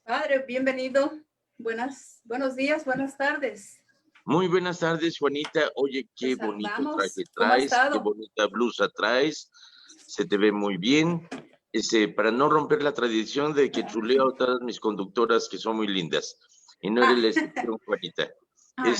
Padre, bienvenido. Buenos días, buenas tardes. Muy buenas tardes, Juanita. Oye, qué Te bonito saludamos. traje ¿Cómo ha traes, qué estado? bonita blusa traes. Se te ve muy bien. Para no romper la tradición de que chuleo a todas mis conductoras que son muy lindas. Y no eres Ah, la excepción, Juanita. ah,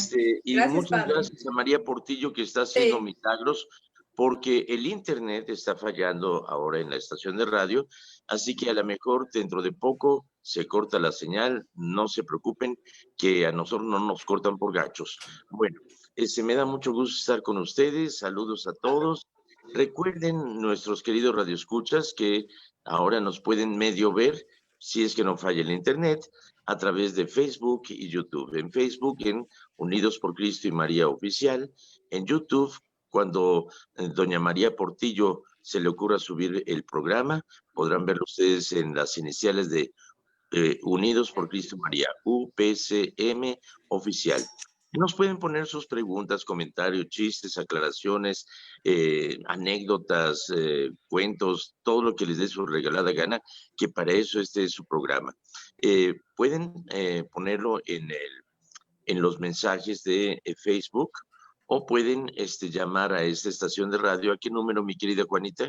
Y gracias, muchas Padre. gracias a María Portillo que está haciendo Sí, milagros porque el internet está fallando ahora en la estación de radio, así que a lo mejor dentro de poco se corta la señal, no se preocupen que a nosotros no nos cortan por gachos. Bueno, me da mucho gusto estar con ustedes, saludos a todos. Recuerden nuestros queridos radioescuchas que ahora nos pueden medio ver, si es que no falla el internet, a través de Facebook y YouTube. En Facebook en Unidos por Cristo y María Oficial, en YouTube cuando doña María Portillo se le ocurra subir el programa, podrán verlo ustedes en las iniciales de Unidos por Cristo y María, UPCM Oficial. Nos pueden poner sus preguntas, comentarios, chistes, aclaraciones, anécdotas, cuentos, todo lo que les dé su regalada gana, que para eso este es su programa. Pueden ponerlo en los mensajes de Facebook o pueden llamar a esta estación de radio. ¿A qué número, mi querida Juanita?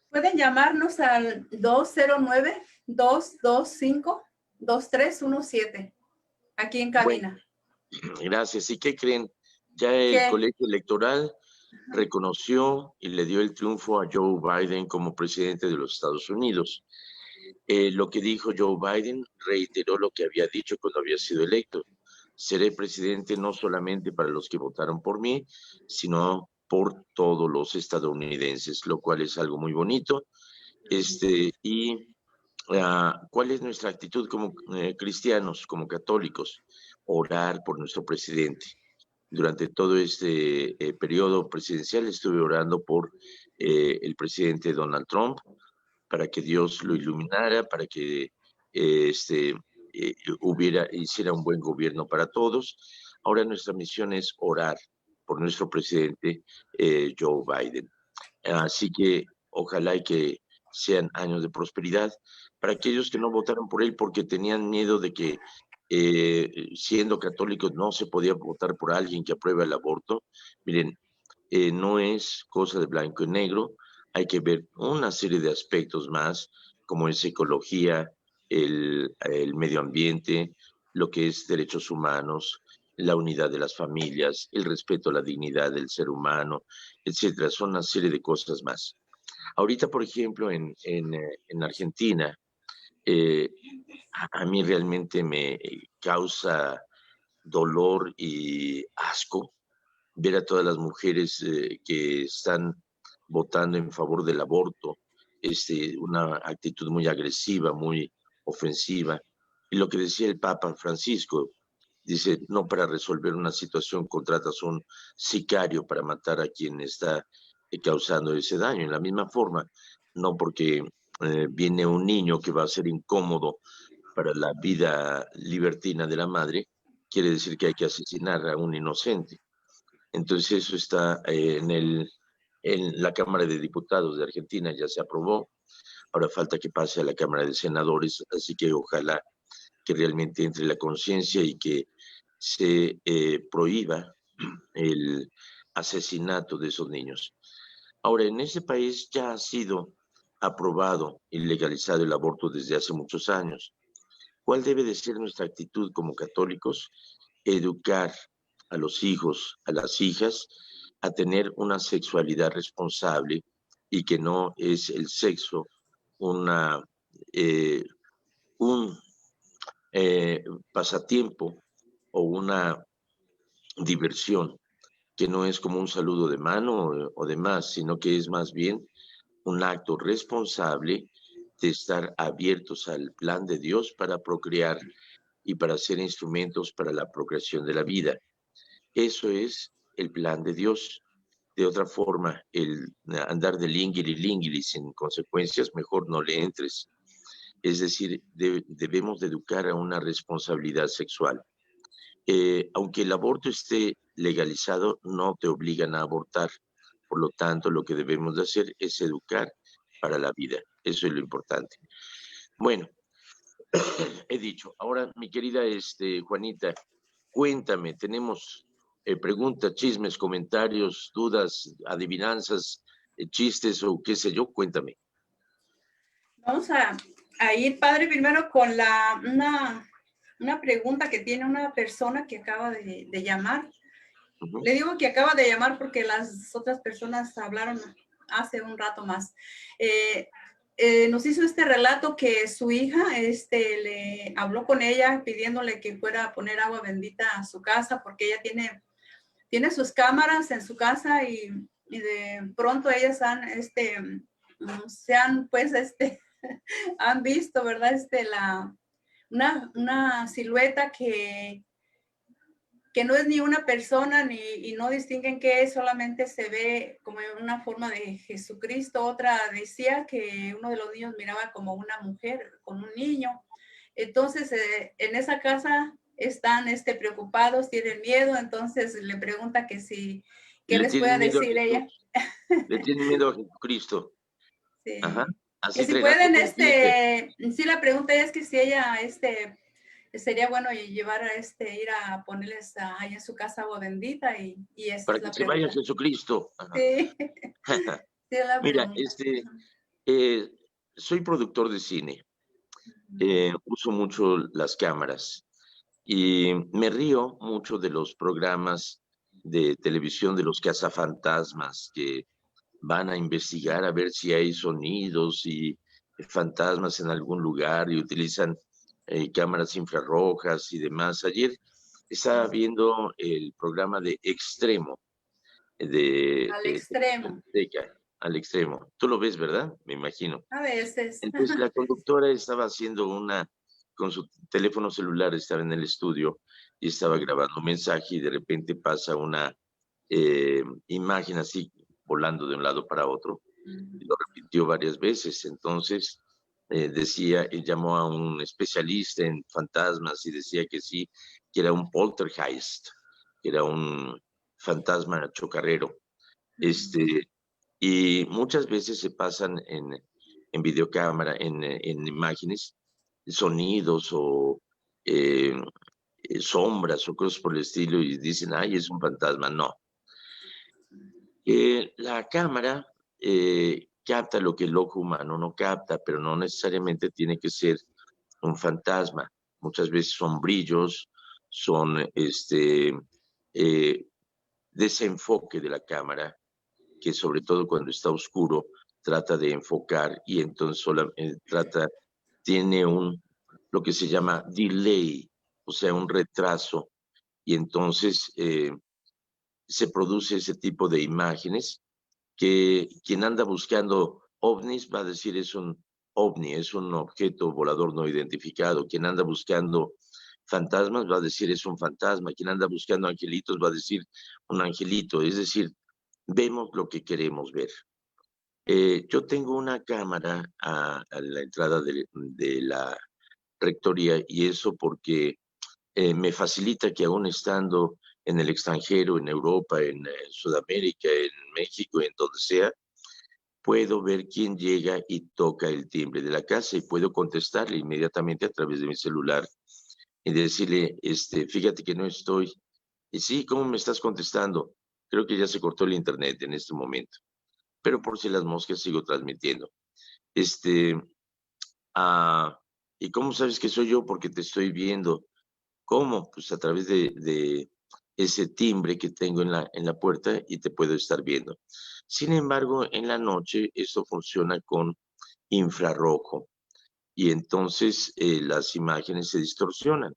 pueden llamarnos al 209-225-2317, aquí en Bueno, cabina. gracias. ¿Y qué creen? Ya el ¿Qué? colegio electoral reconoció y le dio el triunfo a Joe Biden como presidente de los Estados Unidos. Lo que dijo Joe Biden reiteró lo que había dicho cuando había sido electo. Seré presidente no solamente para los que votaron por mí, sino por todos los estadounidenses, lo cual es algo muy bonito. ¿Cuál es nuestra actitud como cristianos, como católicos? Orar por nuestro presidente. Durante todo este periodo presidencial estuve orando por el presidente Donald Trump, para que Dios lo iluminara, para que hiciera un buen gobierno para todos. Ahora nuestra misión es orar por nuestro presidente Joe Biden. Así que ojalá y que sean años de prosperidad para aquellos que no votaron por él porque tenían miedo de que siendo católicos no se podía votar por alguien que aprueba el aborto. Miren, no es cosa de blanco y negro, hay que ver una serie de aspectos más, como es ecología, el medio ambiente, lo que es derechos humanos, la unidad de las familias, el respeto a la dignidad del ser humano, etcétera. Son una serie de cosas más. Ahorita, por ejemplo, en Argentina, eh, a mí realmente me causa dolor y asco ver a todas las mujeres que están votando en favor del aborto, una actitud muy agresiva, muy ofensiva. Y lo que decía el Papa Francisco, dice, no para resolver una situación contratas un sicario para matar a quien está causando ese daño. En la misma forma, no porque viene un niño que va a ser incómodo para la vida libertina de la madre, quiere decir que hay que asesinar a un inocente. Entonces eso está en la Cámara de Diputados de Argentina, ya se aprobó, ahora falta que pase a la Cámara de Senadores, así que ojalá que realmente entre la conciencia y que se prohíba el asesinato de esos niños. Ahora, en ese país ya ha sido aprobado y legalizado el aborto desde hace muchos años. ¿Cuál debe de ser nuestra actitud como católicos? Educar a los hijos, a las hijas, a tener una sexualidad responsable y que no es el sexo una, eh, un pasatiempo o una diversión, que no es como un saludo de mano o demás, sino que es más bien un acto responsable de estar abiertos al plan de Dios para procrear y para ser instrumentos para la procreación de la vida. Eso es el plan de Dios. De otra forma, el andar de lingui sin consecuencias, mejor no le entres. Es decir, debemos de educar a una responsabilidad sexual. Aunque el aborto esté legalizado, no te obligan a abortar. Por lo tanto, lo que debemos de hacer es educar para la vida. Eso es lo importante. Bueno, he dicho. Ahora, mi querida Juanita, cuéntame, tenemos preguntas, chismes, comentarios, dudas, adivinanzas, chistes o qué sé yo, cuéntame. Vamos a ir, padre, primero con una pregunta que tiene una persona que acaba de llamar. Le digo que acaba de llamar porque las otras personas hablaron hace un rato más. Nos hizo este relato que su hija le habló con ella pidiéndole que fuera a poner agua bendita a su casa porque ella tiene sus cámaras en su casa y de pronto ellas se han pues han visto, ¿verdad? Una silueta que no es ni una persona y no distinguen qué es, solamente se ve como una forma de Jesucristo. Otra decía que uno de los niños miraba como una mujer con un niño. Entonces, en esa casa están preocupados, tienen miedo, entonces le pregunta que si, ¿qué Le les pueda tienen miedo a decir ella? Jesús, le tienen miedo a Jesucristo. Sí. Ajá, Que así si traerá pueden, todo el tiempo. sí, la pregunta es que si ella, sería bueno llevar ir a ponerles ahí en su casa agua bendita y esa Para es que la se vaya pregunta. Jesucristo. Ajá. Sí, sí es la Mira, pregunta. eh, soy productor de cine, uso mucho las cámaras y me río mucho de los programas de televisión de los cazafantasmas que van a investigar a ver si hay sonidos y fantasmas en algún lugar y utilizan cámaras infrarrojas y demás. Ayer estaba viendo el programa de Extremo de Al extremo, Azteca, al extremo. Tú lo ves, ¿verdad? Me imagino. a veces. Entonces la conductora estaba haciendo con su teléfono celular, estaba en el estudio y estaba grabando un mensaje y de repente pasa una imagen así volando de un lado para otro. Y lo repitió varias veces. Entonces decía, llamó a un especialista en fantasmas y decía que sí, que era un poltergeist, que era un fantasma chocarrero. Este, y muchas veces se pasan en videocámara, en imágenes, sonidos o eh, sombras o cosas por el estilo y dicen, ay, es un fantasma. No. La cámara capta lo que el ojo humano no capta, pero no necesariamente tiene que ser un fantasma. Muchas veces son brillos, son eh, desenfoque de la cámara que sobre todo cuando está oscuro trata de enfocar y entonces tiene lo que se llama delay, o sea, un retraso, y entonces se produce ese tipo de imágenes que quien anda buscando ovnis va a decir es un ovni, es un objeto volador no identificado. Quien anda buscando fantasmas va a decir es un fantasma. Quien anda buscando angelitos va a decir un angelito. Es decir, vemos lo que queremos ver. Yo tengo una cámara a la entrada de la rectoría y eso porque me facilita que aún estando en el extranjero, en Europa, en Sudamérica, en México, en donde sea, puedo ver quién llega y toca el timbre de la casa y puedo contestarle inmediatamente a través de mi celular y decirle, fíjate que no estoy. Y sí, ¿cómo me estás contestando? Creo que ya se cortó el internet en este momento, pero por si las moscas sigo transmitiendo. Este, ah, ¿Y cómo sabes que soy yo? Porque te estoy viendo. ¿Cómo? Pues a través de ese timbre que tengo en la puerta y te puedo estar viendo. Sin embargo, en la noche esto funciona con infrarrojo y entonces las imágenes se distorsionan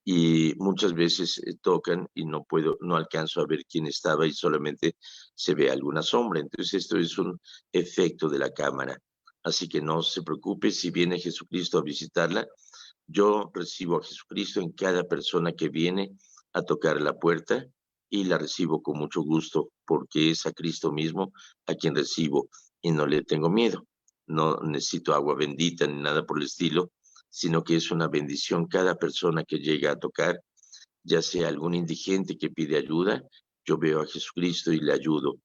y muchas veces tocan y no alcanzo a ver quién estaba y solamente se ve alguna sombra. Entonces esto es un efecto de la cámara. Así que no se preocupe si viene Jesucristo a visitarla. Yo recibo a Jesucristo en cada persona que viene a tocar la puerta y la recibo con mucho gusto porque es a Cristo mismo a quien recibo y no le tengo miedo. No necesito agua bendita ni nada por el estilo, sino que es una bendición cada persona que llega a tocar, ya sea algún indigente que pide ayuda, yo veo a Jesucristo y le ayudo,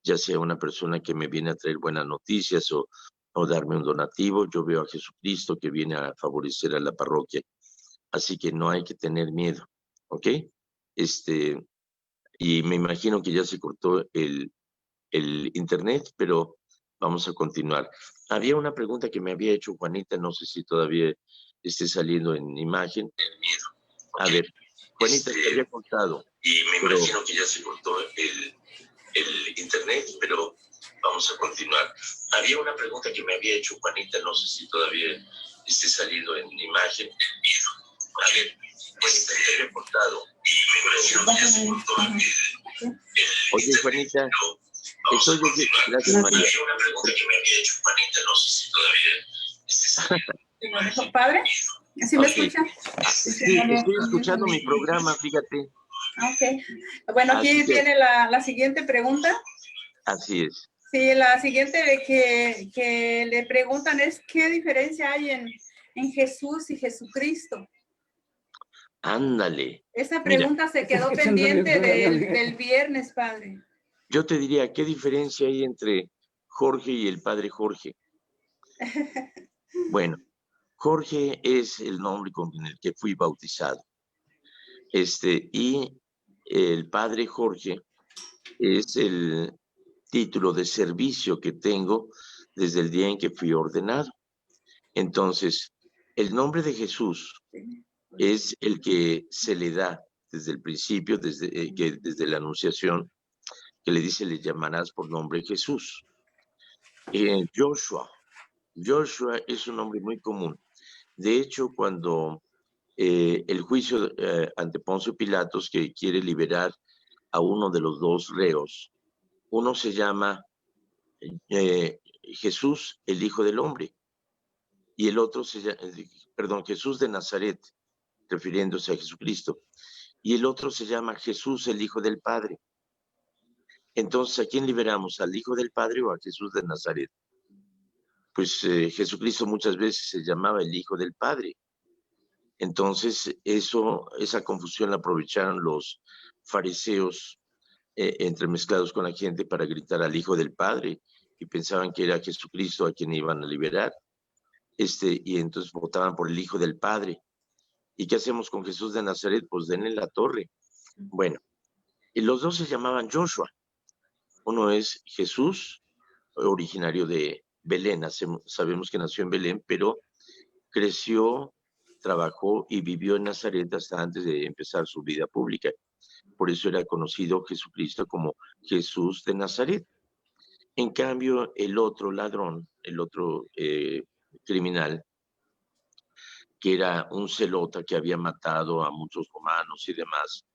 ya sea una persona que me viene a traer buenas noticias o o darme un donativo. Yo veo a Jesucristo que viene a favorecer a la parroquia. Así que no hay que tener miedo, ¿ok? Y me imagino que ya se cortó el internet, pero vamos a continuar. Había una pregunta que me había hecho Juanita, no sé si todavía esté saliendo en imagen. A ver, Juanita, te había contado. Y me imagino que ya se cortó el internet, pero vamos a continuar. Había una pregunta que me había hecho Juanita, no sé si todavía esté saliendo en imagen. A ver, Juanita, te había cortado. Y me imagino que ya se cortó Oye, Juanita, estoy de... Gracias, María. Había una pregunta que me había hecho Juanita, no sé si todavía esté saliendo. ¿Padre? ¿Sí me escucha? Sí, estoy escuchando mi programa, fíjate. Ok. Bueno, aquí viene la siguiente pregunta. Así es. Sí, la siguiente que le preguntan es ¿qué diferencia hay en Jesús y Jesucristo? Ándale. Esa pregunta se quedó pendiente del viernes, padre. Yo te diría, ¿qué diferencia hay entre Jorge y el padre Jorge? Bueno, Jorge es el nombre con el que fui bautizado. Y el padre Jorge es el título de servicio que tengo desde el día en que fui ordenado. Entonces, el nombre de Jesús es el que se le da desde el principio, desde la anunciación, que le dice, le llamarás por nombre Jesús. Joshua es un nombre muy común. De hecho, cuando el juicio ante Poncio Pilatos, que quiere liberar a uno de los dos reos, uno se llama Jesús, el Hijo del Hombre, y el otro se llama, Jesús de Nazaret, refiriéndose a Jesucristo, y el otro se llama Jesús, el Hijo del Padre. Entonces, ¿a quién liberamos? ¿Al Hijo del Padre o a Jesús de Nazaret? Pues Jesucristo muchas veces se llamaba el Hijo del Padre. Entonces, esa confusión la aprovecharon los fariseos entremezclados con la gente para gritar al Hijo del Padre y pensaban que era Jesucristo a quien iban a liberar. Y entonces votaban por el Hijo del Padre. ¿Y qué hacemos con Jesús de Nazaret? Pues denle la torre. Bueno, y los dos se llamaban Joshua. Uno es Jesús, originario de Belén. Sabemos que nació en Belén, pero creció, trabajó y vivió en Nazaret hasta antes de empezar su vida pública. Por eso era conocido Jesucristo como Jesús de Nazaret. En cambio, el otro ladrón, el otro criminal, que era un celota que había matado a muchos romanos y demás,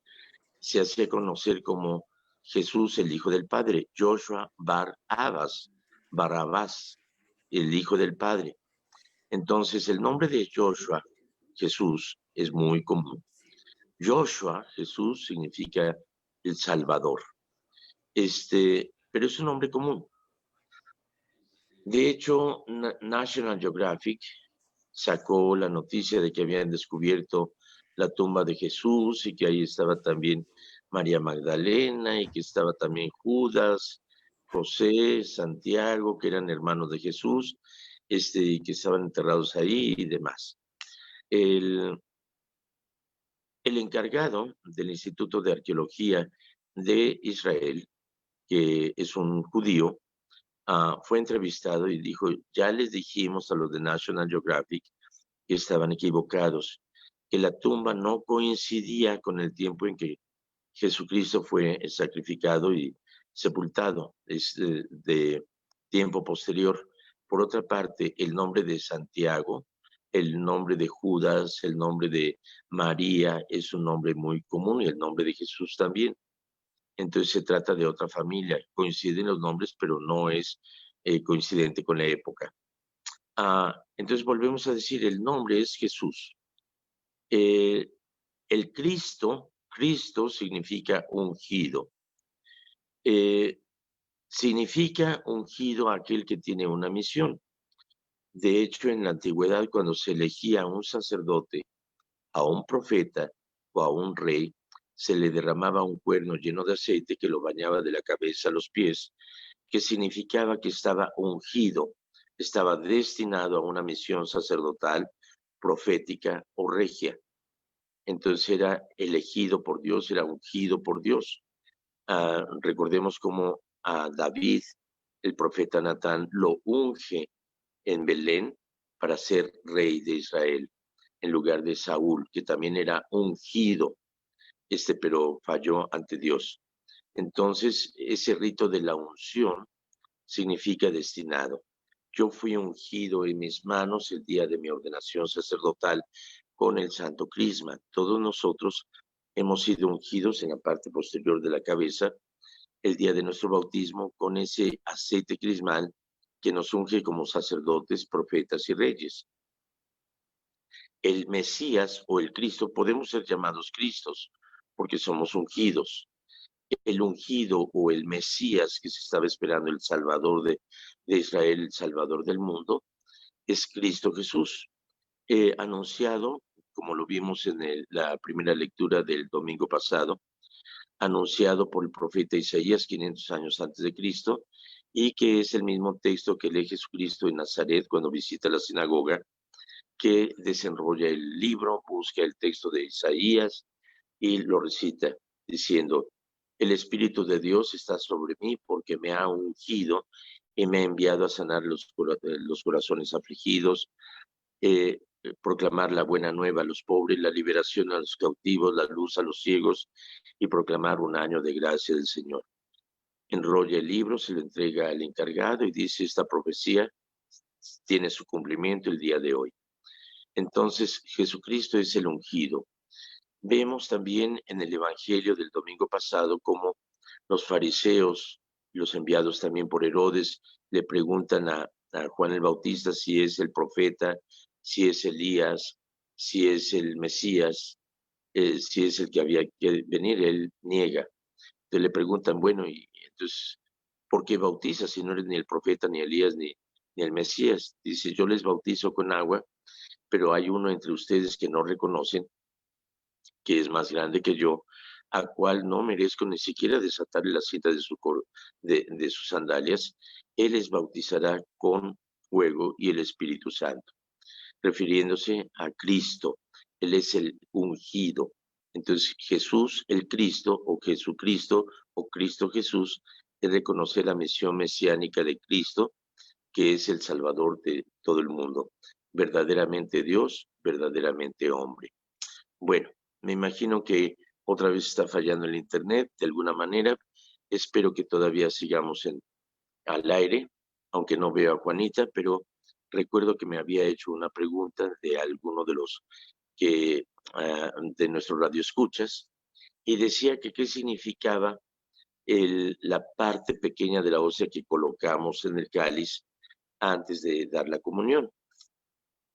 se hacía conocer como Jesús, el Hijo del Padre, Joshua Barrabás, el Hijo del Padre. Entonces, el nombre de Joshua, Jesús, es muy común. Joshua, Jesús, significa el Salvador. Pero es un nombre común. De hecho, National Geographic sacó la noticia de que habían descubierto la tumba de Jesús y que ahí estaba también María Magdalena y que estaba también Judas, José, Santiago, que eran hermanos de Jesús, y que estaban enterrados ahí y demás. El encargado del Instituto de Arqueología de Israel, que es un judío, fue entrevistado y dijo, ya les dijimos a los de National Geographic que estaban equivocados, que la tumba no coincidía con el tiempo en que Jesucristo fue sacrificado y sepultado, es de tiempo posterior. Por otra parte, el nombre de Santiago, el nombre de Judas, el nombre de María es un nombre muy común y el nombre de Jesús también. Entonces se trata de otra familia. Coinciden los nombres, pero no es coincidente con la época. Entonces volvemos a decir, el nombre es Jesús. El Cristo significa ungido. Significa ungido aquel que tiene una misión. De hecho, en la antigüedad, cuando se elegía a un sacerdote, a un profeta o a un rey, se le derramaba un cuerno lleno de aceite que lo bañaba de la cabeza a los pies, que significaba que estaba ungido estaba destinado a una misión sacerdotal, profética o regia. Entonces era elegido por Dios, era ungido por Dios. Recordemos cómo a David, el profeta Natán, lo unge en Belén para ser rey de Israel, en lugar de Saúl, que también era ungido, pero falló ante Dios. Entonces, ese rito de la unción significa destinado. Yo fui ungido en mis manos el día de mi ordenación sacerdotal con el Santo Crisma. Todos nosotros hemos sido ungidos en la parte posterior de la cabeza el día de nuestro bautismo con ese aceite crismal que nos unge como sacerdotes, profetas y reyes. El Mesías o el Cristo, podemos ser llamados Cristos porque somos ungidos. El ungido o el Mesías que se estaba esperando, el Salvador de Israel, el Salvador del mundo, es Cristo Jesús, anunciado, como lo vimos en la primera lectura del domingo pasado, anunciado por el profeta Isaías 500 años antes de Cristo, y que es el mismo texto que lee Jesucristo en Nazaret cuando visita la sinagoga, que desenrolla el libro, busca el texto de Isaías y lo recita, diciendo: el Espíritu de Dios está sobre mí porque me ha ungido y me ha enviado a sanar los corazones afligidos, proclamar la buena nueva a los pobres, la liberación a los cautivos, la luz a los ciegos y proclamar un año de gracia del Señor. Enrolla el libro, se lo entrega al encargado y dice: esta profecía tiene su cumplimiento el día de hoy. Entonces, Jesucristo es el ungido. Vemos también en el Evangelio del domingo pasado cómo los fariseos, los enviados también por Herodes, le preguntan a Juan el Bautista si es el profeta, si es Elías, si es el Mesías, si es el que había que venir. Él niega. Entonces le preguntan, bueno, y entonces, ¿por qué bautizas si no eres ni el profeta, ni Elías, ni el Mesías? Dice: yo les bautizo con agua, pero hay uno entre ustedes que no reconocen, que es más grande que yo, a cual no merezco ni siquiera desatarle la cinta de sus sandalias. Él les bautizará con fuego y el Espíritu Santo, refiriéndose a Cristo. Él es el ungido. Entonces, Jesús, el Cristo, o Jesucristo, o Cristo Jesús, es reconocer la misión mesiánica de Cristo, que es el Salvador de todo el mundo, verdaderamente Dios, verdaderamente hombre. Bueno, me imagino que otra vez está fallando el internet de alguna manera. Espero que todavía sigamos al aire, aunque no veo a Juanita, pero recuerdo que me había hecho una pregunta de alguno de los que de nuestro radio escuchas, y decía que qué significaba la parte pequeña de la hostia que colocamos en el cáliz antes de dar la comunión.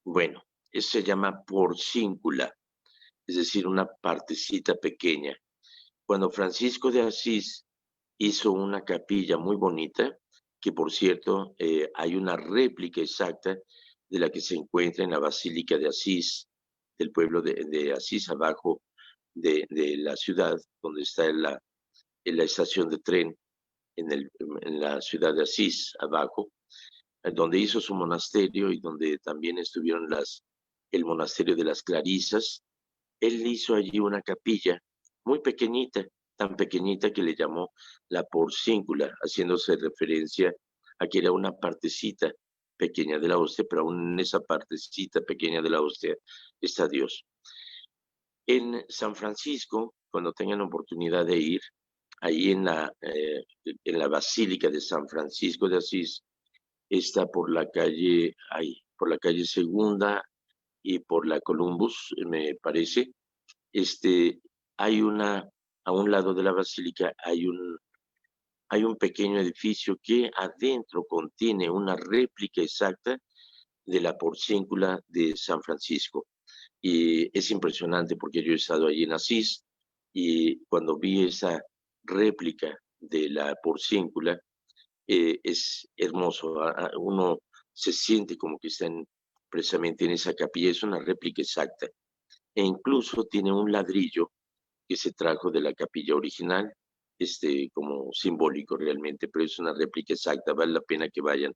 Bueno, eso se llama porcíncula, es decir, una partecita pequeña. Cuando Francisco de Asís hizo una capilla muy bonita, que por cierto hay una réplica exacta de la que se encuentra en la Basílica de Asís, del pueblo de Asís, abajo de la ciudad, donde está en la estación de tren, en la ciudad de Asís, abajo, donde hizo su monasterio y donde también estuvieron el monasterio de las Clarisas. Él hizo allí una capilla muy pequeñita, tan pequeñita que le llamó la porcíncula, haciéndose referencia a que era una partecita pequeña de la hostia, pero aún en esa partecita pequeña de la hostia está Dios. En San Francisco, cuando tengan oportunidad de ir, ahí en la Basílica de San Francisco de Asís, está por la calle Segunda y por la Columbus, me parece. Hay a un lado de la basílica hay un pequeño edificio que adentro contiene una réplica exacta de la porcíncula de San Francisco. Y es impresionante porque yo he estado allí en Asís y cuando vi esa réplica de la porcíncula, es hermoso. Uno se siente como que está precisamente en esa capilla. Es una réplica exacta. E incluso tiene un ladrillo que se trajo de la capilla original, como simbólico realmente, pero es una réplica exacta. Vale la pena que vayan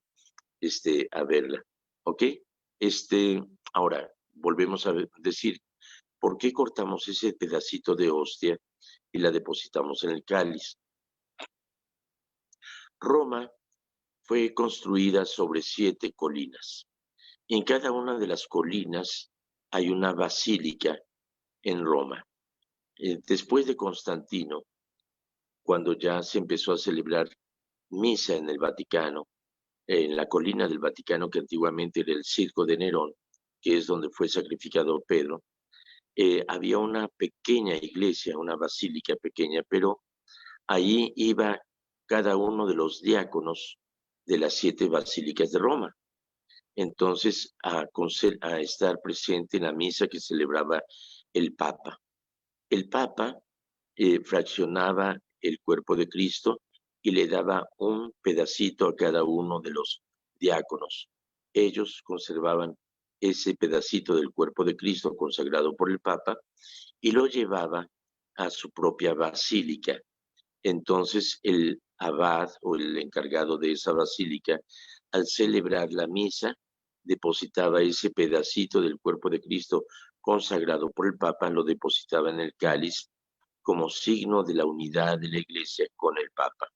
a verla, ¿ok? Ahora, volvemos a decir, ¿por qué cortamos ese pedacito de hostia y la depositamos en el cáliz? Roma fue construida sobre 7 colinas. Y en cada una de las colinas hay una basílica en Roma. Después de Constantino, cuando ya se empezó a celebrar misa en el Vaticano, en la colina del Vaticano, que antiguamente era el Circo de Nerón, que es donde fue sacrificado Pedro, había una pequeña iglesia, una basílica pequeña, pero ahí iba cada uno de los diáconos de las 7 basílicas de Roma. Entonces, a estar presente en la misa que celebraba el Papa. El Papa fraccionaba el cuerpo de Cristo y le daba un pedacito a cada uno de los diáconos. Ellos conservaban ese pedacito del cuerpo de Cristo consagrado por el Papa y lo llevaba a su propia basílica. Entonces el abad o el encargado de esa basílica, al celebrar la misa, depositaba ese pedacito del cuerpo de Cristo consagrado por el Papa, lo depositaba en el cáliz como signo de la unidad de la Iglesia con el Papa.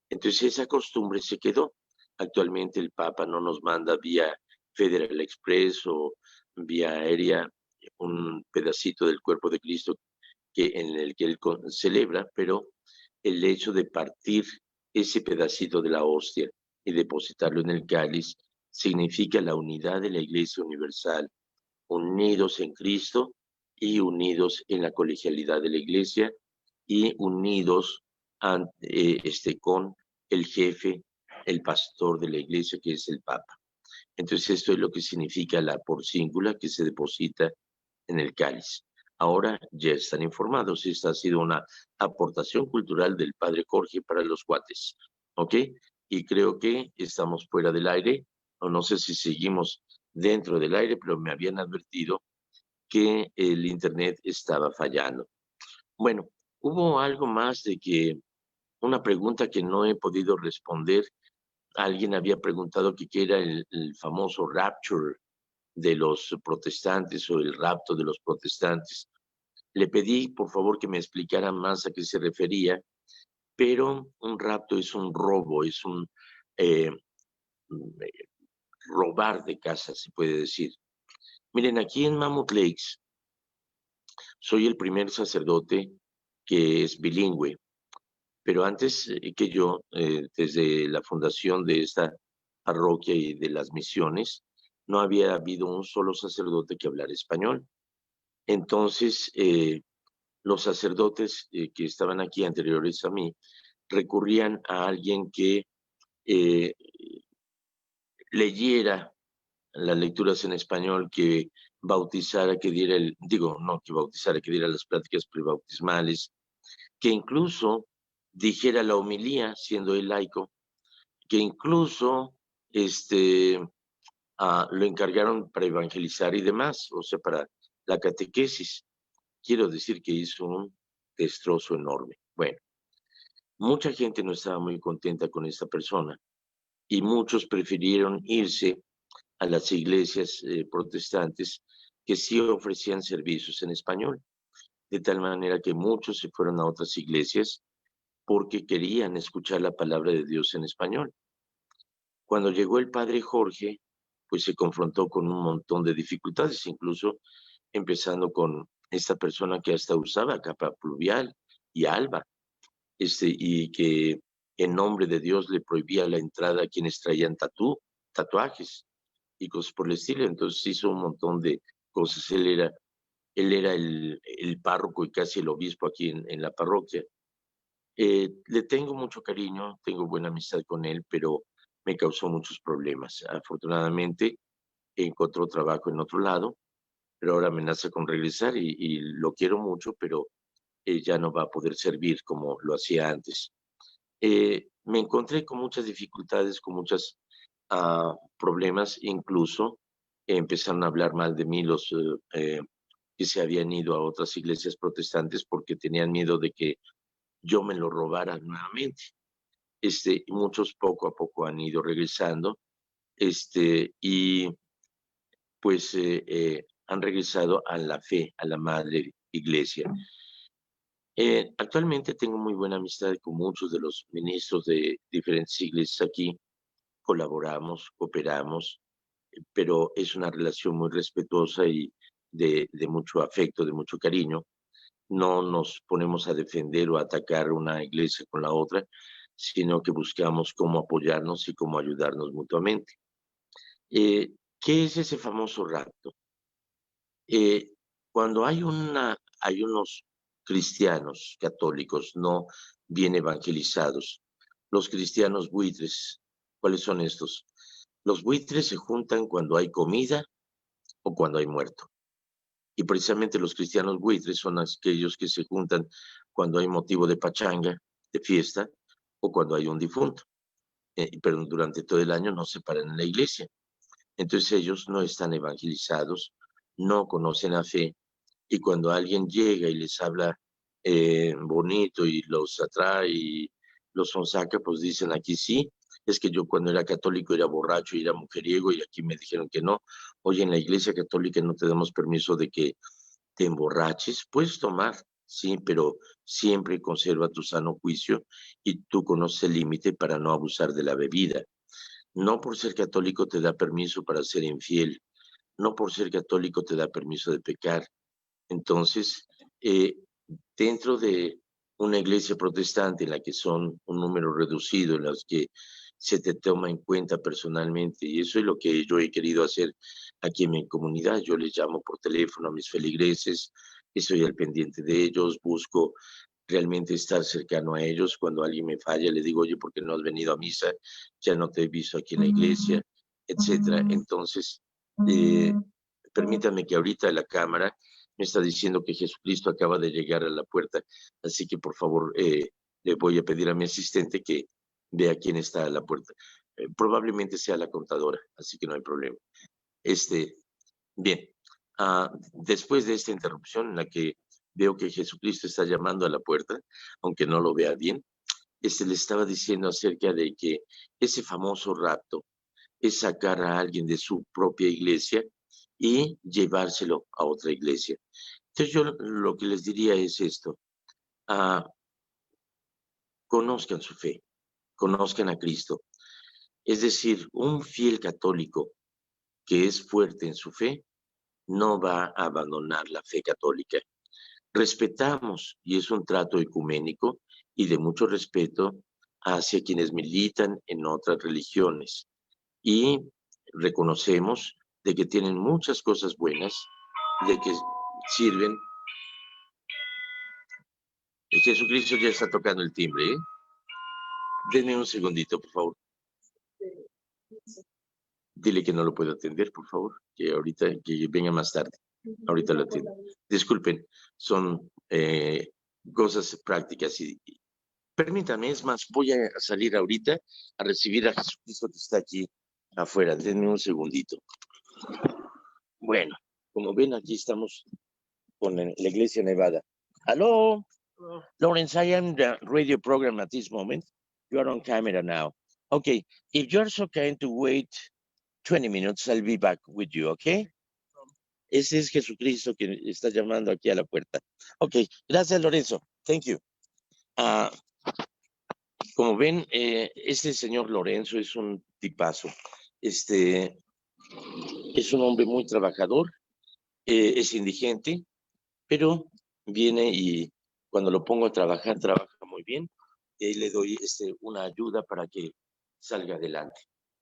Entonces esa costumbre se quedó. Actualmente el Papa no nos manda vía Federal Express o vía aérea un pedacito del cuerpo de Cristo en el que él celebra, pero el hecho de partir ese pedacito de la hostia y depositarlo en el cáliz significa la unidad de la Iglesia Universal, unidos en Cristo y unidos en la colegialidad de la Iglesia y unidos con el jefe, el pastor de la Iglesia, que es el Papa. Entonces esto es lo que significa la porcíncula que se deposita en el cáliz. Ahora ya están informados. Esta ha sido una aportación cultural del padre Jorge para los cuates. ¿Ok? Y creo que estamos fuera del aire, o no sé si seguimos dentro del aire, pero me habían advertido que el internet estaba fallando. Bueno, hubo algo más de que una pregunta que no he podido responder. Alguien había preguntado que qué era el famoso rapture de los protestantes o el rapto de los protestantes. Le pedí, por favor, que me explicara más a qué se refería, pero un rapto es un robo, es un eh, robar de casa, se puede decir. Miren, aquí en Mammoth Lakes soy el primer sacerdote que es bilingüe, pero antes que yo, desde la fundación de esta parroquia y de las misiones, no había habido un solo sacerdote que hablara español. Entonces, los sacerdotes que estaban aquí anteriores a mí recurrían a alguien que eh, leyera las lecturas en español, que bautizara, que diera que bautizara, que diera las pláticas prebautismales, que incluso dijera la homilía, siendo el laico, que incluso lo encargaron para evangelizar y demás, o sea, para la catequesis. Quiero decir que hizo un destrozo enorme. Bueno, mucha gente no estaba muy contenta con esta persona y muchos prefirieron irse a las iglesias protestantes que sí ofrecían servicios en español, de tal manera que muchos se fueron a otras iglesias porque querían escuchar la palabra de Dios en español. Cuando llegó el padre Jorge, pues se confrontó con un montón de dificultades, incluso empezando con esta persona que hasta usaba capa pluvial y alba, y que en nombre de Dios le prohibía la entrada a quienes traían tatuajes y cosas por el estilo. Entonces hizo un montón de cosas. Él era el párroco y casi el obispo aquí en la parroquia. Le tengo mucho cariño, tengo buena amistad con él, pero me causó muchos problemas. Afortunadamente encontró trabajo en otro lado, pero ahora amenaza con regresar y lo quiero mucho, pero ya no va a poder servir como lo hacía antes. Me encontré con muchas dificultades, con muchos problemas, incluso empezaron a hablar mal de mí los que se habían ido a otras iglesias protestantes porque tenían miedo de que yo me lo robara nuevamente. Muchos poco a poco han ido regresando, y pues han regresado a la fe, a la madre iglesia. Actualmente tengo muy buena amistad con muchos de los ministros de diferentes iglesias aquí. Colaboramos, cooperamos, pero es una relación muy respetuosa y de mucho afecto, de mucho cariño. No nos ponemos a defender o a atacar una iglesia con la otra, sino que buscamos cómo apoyarnos y cómo ayudarnos mutuamente. ¿Qué es ese famoso rapto? Cuando hay unos cristianos católicos no bien evangelizados, los cristianos buitres, ¿cuáles son estos? Los buitres se juntan cuando hay comida o cuando hay muerto. Y precisamente los cristianos buitres son aquellos que se juntan cuando hay motivo de pachanga, de fiesta, o cuando hay un difunto. Pero durante todo el año no se paran en la iglesia. Entonces ellos no están evangelizados, no conocen la fe, y cuando alguien llega y les habla bonito y los atrae y los sonsaca, pues dicen aquí sí, es que yo cuando era católico era borracho y era mujeriego y aquí me dijeron que no. Oye, en la iglesia católica no te damos permiso de que te emborraches, puedes tomar, sí, pero siempre conserva tu sano juicio y tú conoces el límite para no abusar de la bebida. No por ser católico te da permiso para ser infiel, no por ser católico te da permiso de pecar. Entonces, dentro de una iglesia protestante en la que son un número reducido, en las que se te toma en cuenta personalmente, y eso es lo que yo he querido hacer aquí en mi comunidad. Yo les llamo por teléfono a mis feligreses, estoy al pendiente de ellos, busco realmente estar cercano a ellos. Cuando alguien me falla, le digo, oye, ¿por qué no has venido a misa? Ya no te he visto aquí en la iglesia, etcétera. Entonces, permítame que ahorita la cámara me está diciendo que Jesucristo acaba de llegar a la puerta, así que por favor le voy a pedir a mi asistente que vea quién está a la puerta. Probablemente sea la contadora, así que no hay problema. Bien, después de esta interrupción en la que veo que Jesucristo está llamando a la puerta, aunque no lo vea bien, le estaba diciendo acerca de que ese famoso rapto es sacar a alguien de su propia iglesia y llevárselo a otra iglesia. Entonces yo lo que les diría es esto: conozcan su fe, conozcan a Cristo. Es decir, un fiel católico que es fuerte en su fe no va a abandonar la fe católica. Respetamos, y es un trato ecuménico y de mucho respeto hacia quienes militan en otras religiones, y reconocemos de que tienen muchas cosas buenas, de que sirven. Jesucristo ya está tocando el timbre, ¿eh? Denme un segundito, por favor. Dile que no lo puedo atender, por favor, que ahorita, que venga más tarde. Ahorita lo atiendo. Disculpen, son cosas prácticas. Y permítanme, es más, voy a salir ahorita a recibir a Jesucristo que está aquí afuera. Denme un segundito. Bueno, como ven, aquí estamos con la Iglesia Nevada. Hello, Lawrence, I am the radio program at this moment. You are on camera now. Okay, if you're so kind to wait 20 minutes, I'll be back with you, okay? Ese es Jesucristo que está llamando aquí a la puerta. Ok, gracias, Lorenzo. Thank you. Como ven, este señor Lorenzo es un tipazo. Es un hombre muy trabajador, es indigente, pero viene y cuando lo pongo a trabajar, trabaja muy bien. Y le doy una ayuda para que salga adelante.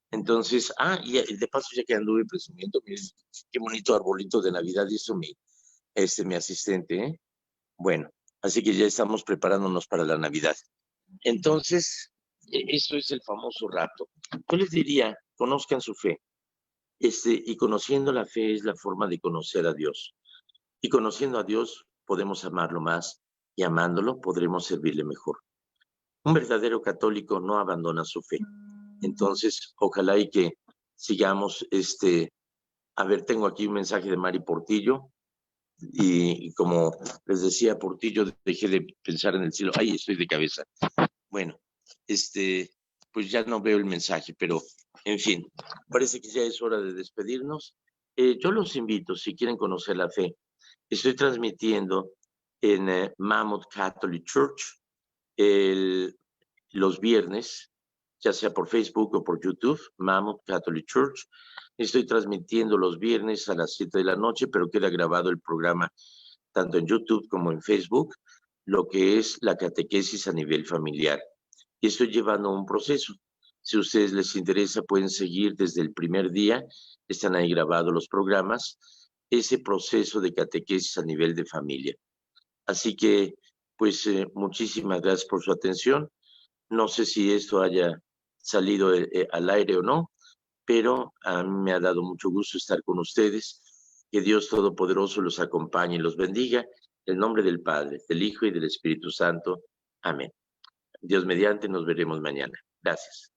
Entonces, y de paso, ya que anduve presumiendo, miren qué bonito arbolito de Navidad hizo mi asistente, ¿eh? Bueno, así que ya estamos preparándonos para la Navidad. Entonces, esto es el famoso rapto. Yo les diría, conozcan su fe. Y conociendo la fe es la forma de conocer a Dios. Y conociendo a Dios podemos amarlo más, y amándolo podremos servirle mejor. Un verdadero católico no abandona su fe. Entonces, ojalá y que sigamos, a ver, tengo aquí un mensaje de Mari Portillo, y como les decía, Portillo, dejé de pensar en el cielo. Ay, estoy de cabeza. Bueno, pues ya no veo el mensaje, pero, en fin, parece que ya es hora de despedirnos. Yo los invito, si quieren conocer la fe, estoy transmitiendo en Mammoth Catholic Church los viernes, ya sea por Facebook o por YouTube, Mammoth Catholic Church. Estoy transmitiendo los viernes a las 7 de la noche, pero queda grabado el programa tanto en YouTube como en Facebook, lo que es la catequesis a nivel familiar. Y estoy llevando un proceso. Si a ustedes les interesa, pueden seguir desde el primer día, están ahí grabados los programas, ese proceso de catequesis a nivel de familia. Así que, pues, muchísimas gracias por su atención. No sé si esto haya salido al aire o no, pero a mí me ha dado mucho gusto estar con ustedes. Que Dios Todopoderoso los acompañe y los bendiga. En el nombre del Padre, del Hijo y del Espíritu Santo. Amén. Dios mediante, nos veremos mañana. Gracias.